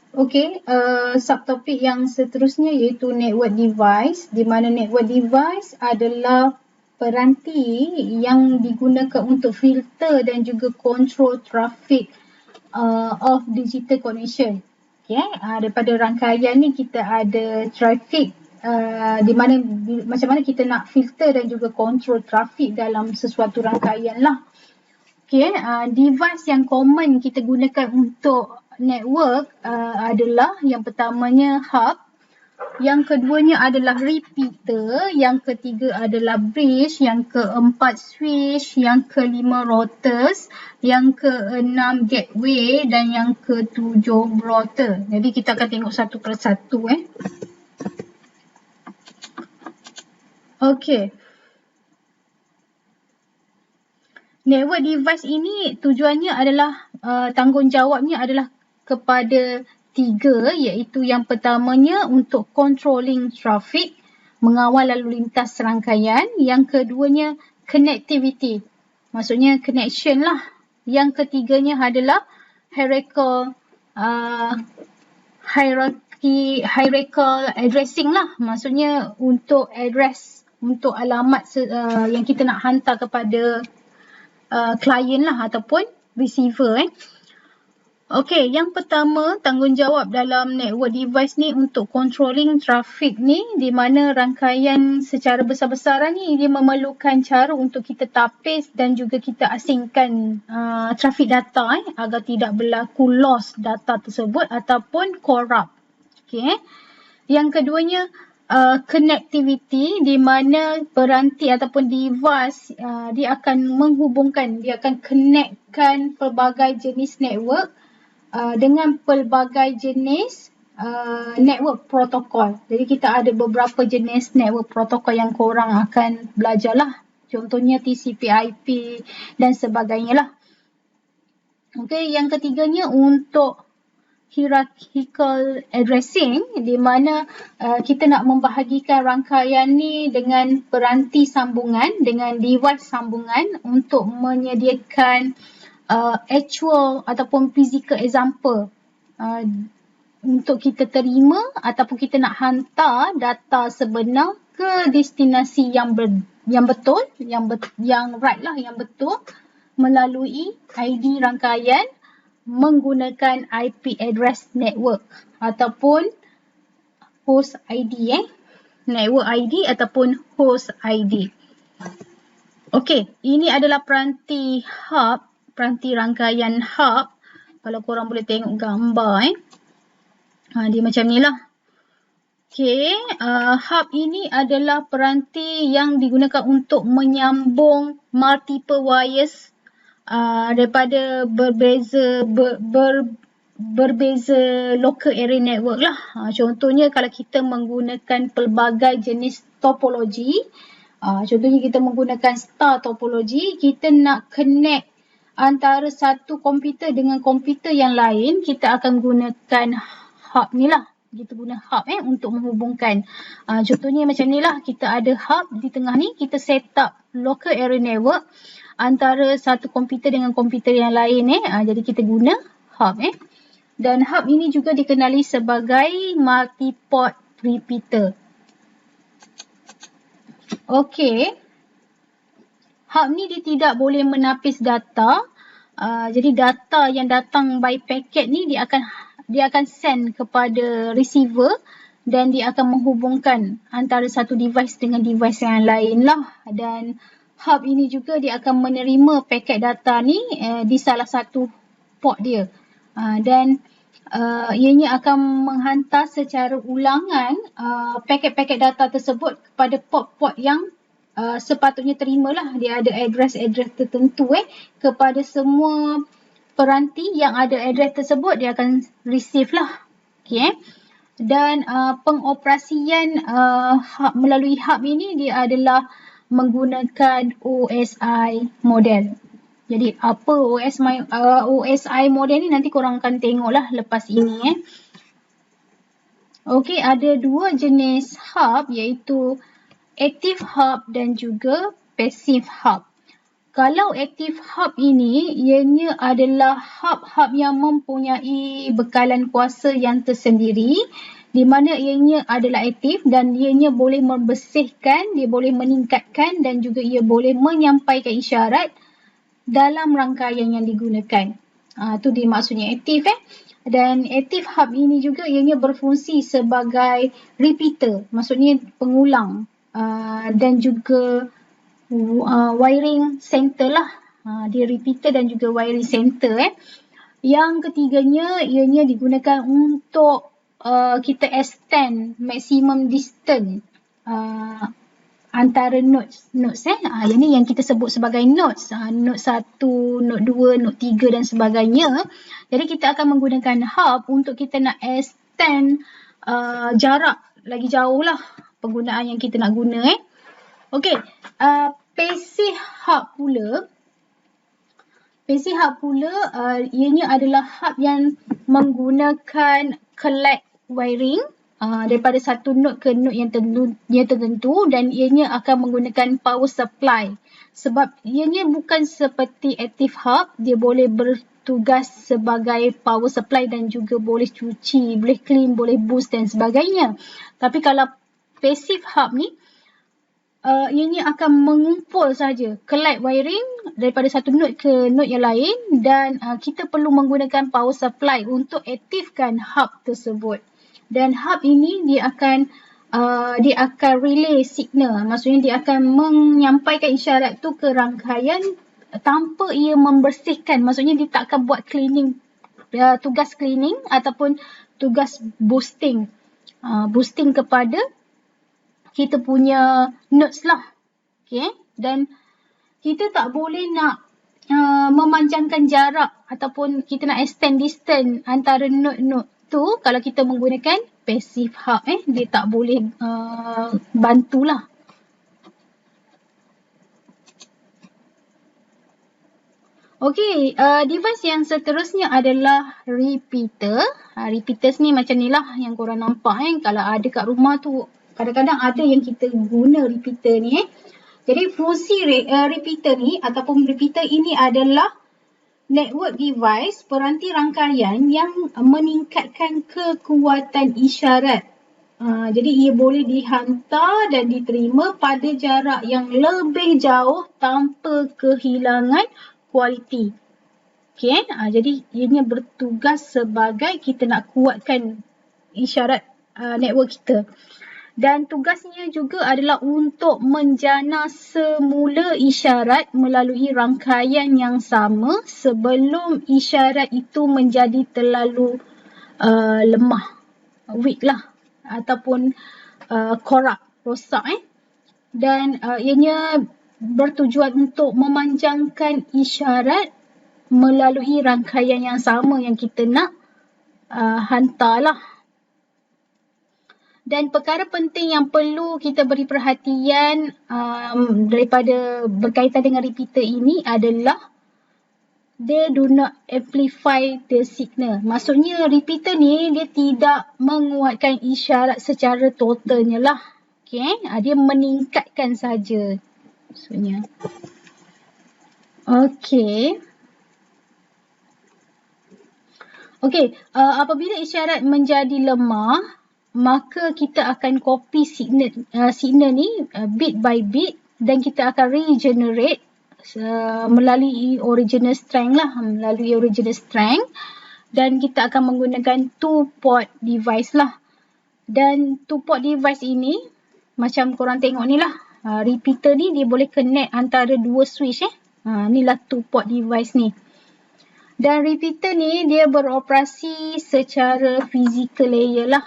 Okey, subtopik yang seterusnya iaitu network device, di mana network device adalah peranti yang digunakan untuk filter dan juga control traffic of digital connection. Okay, daripada rangkaian ni kita ada traffic di mana macam mana kita nak filter dan juga control traffic dalam sesuatu rangkaian lah. Okay, device yang common kita gunakan untuk network adalah yang pertamanya hub, yang keduanya adalah repeater, yang ketiga adalah bridge, yang keempat switch, yang kelima routers, yang keenam gateway dan yang ketujuh router. Jadi kita akan tengok satu persatu. Okay. Network device ini tujuannya adalah tanggungjawabnya adalah kepada tiga, iaitu yang pertamanya untuk controlling traffic, mengawal lalu lintas rangkaian. Yang keduanya connectivity, maksudnya connection lah. Yang ketiganya adalah hierarchical addressing lah, maksudnya untuk address, untuk alamat yang kita nak hantar kepada klien lah ataupun receiver. Okey, yang pertama tanggungjawab dalam network device ni untuk controlling traffic ni, di mana rangkaian secara besar-besaran ni dia memerlukan cara untuk kita tapis dan juga kita asingkan traffic data agar tidak berlaku loss data tersebut ataupun corrupt. Okey. Yang keduanya connectivity, di mana peranti ataupun device dia akan menghubungkan, dia akan connectkan pelbagai jenis network dengan pelbagai jenis network protokol. Jadi kita ada beberapa jenis network protokol yang korang akan belajar lah. Contohnya TCP/IP dan sebagainya lah. Okey, yang ketiganya untuk hierarchical addressing, di mana kita nak membahagikan rangkaian ni dengan peranti sambungan, dengan device sambungan untuk menyediakan actual ataupun physical example untuk kita terima ataupun kita nak hantar data sebenar ke destinasi yang betul, yang right lah, yang betul, melalui ID rangkaian menggunakan IP address network ataupun host ID, network ID ataupun host ID. Okey, ini adalah peranti hub, peranti rangkaian hub. Kalau korang boleh tengok gambar dia macam ni lah. Okey, hub ini adalah peranti yang digunakan untuk menyambung multiple wires daripada berbeza local area network lah. Contohnya kalau kita menggunakan pelbagai jenis topologi, contohnya kita menggunakan star topologi, kita nak connect antara satu komputer dengan komputer yang lain, kita akan gunakan hub ni lah. Kita guna hub untuk menghubungkan. Contohnya macam ni lah, kita ada hub di tengah ni, kita set up local area network antara satu komputer dengan komputer yang lain. Jadi kita guna hub. Dan hub ini juga dikenali sebagai multi-port repeater. Okey. Hub ni dia tidak boleh menapis data. Jadi data yang datang by packet ni dia akan send kepada receiver dan dia akan menghubungkan antara satu device dengan device yang lain lah. Dan hub ini juga dia akan menerima paket data ni di salah satu port dia. Dan ianya akan menghantar secara ulangan paket-paket data tersebut kepada port-port yang sepatutnya terimalah. Dia ada address-address tertentu kepada semua peranti yang ada address tersebut dia akan receive lah. Okay. Dan pengoperasian melalui hub ini dia adalah menggunakan OSI model. Jadi apa OSI model ni nanti korang akan tengoklah lepas ini. Okey, ada dua jenis hub iaitu active hub dan juga passive hub. Kalau active hub ini, ianya adalah hub-hub yang mempunyai bekalan kuasa yang tersendiri, di mana ianya adalah aktif dan ianya boleh membersihkan, dia boleh meningkatkan dan juga ia boleh menyampaikan isyarat dalam rangkaian yang digunakan. Itu dia maksudnya aktif. Dan active hub ini juga ianya berfungsi sebagai repeater, maksudnya pengulang, dan juga wiring center lah. Dia repeater dan juga wiring center. Yang ketiganya, ianya digunakan untuk kita extend maximum distance antara nodes. Yang ni yang kita sebut sebagai nodes. Node 1, node 2, node 3 dan sebagainya. Jadi kita akan menggunakan hub untuk kita nak extend jarak lagi jauh lah penggunaan yang kita nak guna. Okey, passive hub pula, ianya adalah hub yang menggunakan collect wiring daripada satu node ke node yang tertentu dan ianya akan menggunakan power supply. Sebab ianya bukan seperti active hub, dia boleh bertugas sebagai power supply dan juga boleh cuci, boleh clean, boleh boost dan sebagainya. Tapi kalau passive hub ni, ianya akan mengumpul saja, collect wiring daripada satu node ke node yang lain dan kita perlu menggunakan power supply untuk aktifkan hub tersebut. Dan hub ini dia akan relay signal, maksudnya dia akan menyampaikan isyarat tu ke rangkaian tanpa ia membersihkan, maksudnya dia tak akan buat cleaning, tugas cleaning ataupun tugas boosting kepada kita punya nodes lah. Okay? Dan kita tak boleh nak memanjangkan jarak ataupun kita nak extend distance antara node-node tu kalau kita menggunakan passive hub. Dia tak boleh bantulah. Okey, device yang seterusnya adalah repeater. Repeaters ni macam ni lah yang korang nampak. Kalau ada kat rumah tu, kadang-kadang ada yang kita guna repeater ni. Jadi fungsi repeater ni ataupun repeater ini adalah network device, peranti rangkaian yang meningkatkan kekuatan isyarat. Jadi ia boleh dihantar dan diterima pada jarak yang lebih jauh tanpa kehilangan kualiti. Okay, jadi ianya bertugas sebagai kita nak kuatkan isyarat network kita. Dan tugasnya juga adalah untuk menjana semula isyarat melalui rangkaian yang sama sebelum isyarat itu menjadi terlalu lemah, weak lah, ataupun rosak. Dan ianya bertujuan untuk memanjangkan isyarat melalui rangkaian yang sama yang kita nak hantarlah. Dan perkara penting yang perlu kita beri perhatian daripada berkaitan dengan repeater ini adalah they do not amplify the signal. Maksudnya repeater ni dia tidak menguatkan isyarat secara totalnya lah. Okay? Dia meningkatkan saja. Maksudnya. Okay. Okay, apabila isyarat menjadi lemah, maka kita akan copy signal ni bit by bit dan kita akan regenerate melalui original strength dan kita akan menggunakan 2-port device lah. Dan 2-port device ini macam korang tengok ni lah, repeater ni dia boleh connect antara dua switch. Inilah 2-port device ni. Dan repeater ni dia beroperasi secara physical layer lah.